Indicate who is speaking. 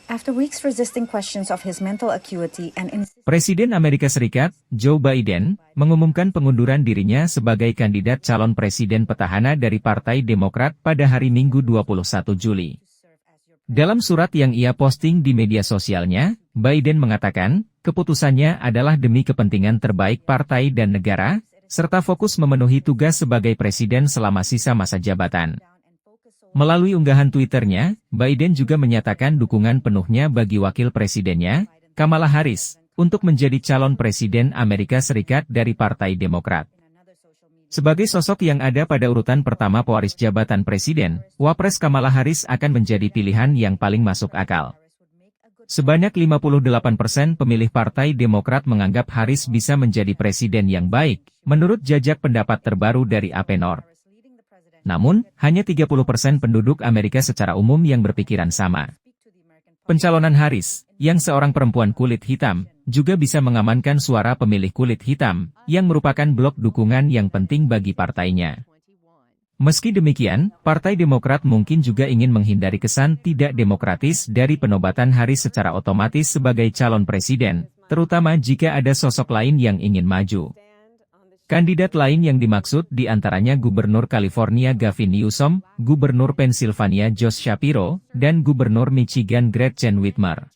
Speaker 1: After weeks resisting questions of his mental acuity and
Speaker 2: Presiden Amerika Serikat, Joe Biden, mengumumkan pengunduran dirinya sebagai kandidat calon presiden petahana dari Partai Demokrat pada hari Minggu 21 Juli. Dalam surat yang ia posting di media sosialnya, Biden mengatakan, keputusannya adalah demi kepentingan terbaik partai dan negara, serta fokus memenuhi tugas sebagai presiden selama sisa masa jabatan. Melalui unggahan Twitternya, Biden juga menyatakan dukungan penuhnya bagi wakil presidennya, Kamala Harris, untuk menjadi calon presiden Amerika Serikat dari Partai Demokrat. Sebagai sosok yang ada pada urutan pertama pewaris jabatan presiden, Wapres Kamala Harris akan menjadi pilihan yang paling masuk akal. Sebanyak 58% pemilih Partai Demokrat menganggap Harris bisa menjadi presiden yang baik, menurut jajak pendapat terbaru dari AP North. Namun, hanya 30% penduduk Amerika secara umum yang berpikiran sama. Pencalonan Harris, yang seorang perempuan kulit hitam, juga bisa mengamankan suara pemilih kulit hitam, yang merupakan blok dukungan yang penting bagi partainya. Meski demikian, Partai Demokrat mungkin juga ingin menghindari kesan tidak demokratis dari penobatan Harris secara otomatis sebagai calon presiden, terutama jika ada sosok lain yang ingin maju. Kandidat lain yang dimaksud diantaranya Gubernur California Gavin Newsom, Gubernur Pennsylvania Josh Shapiro, dan Gubernur Michigan Gretchen Whitmer.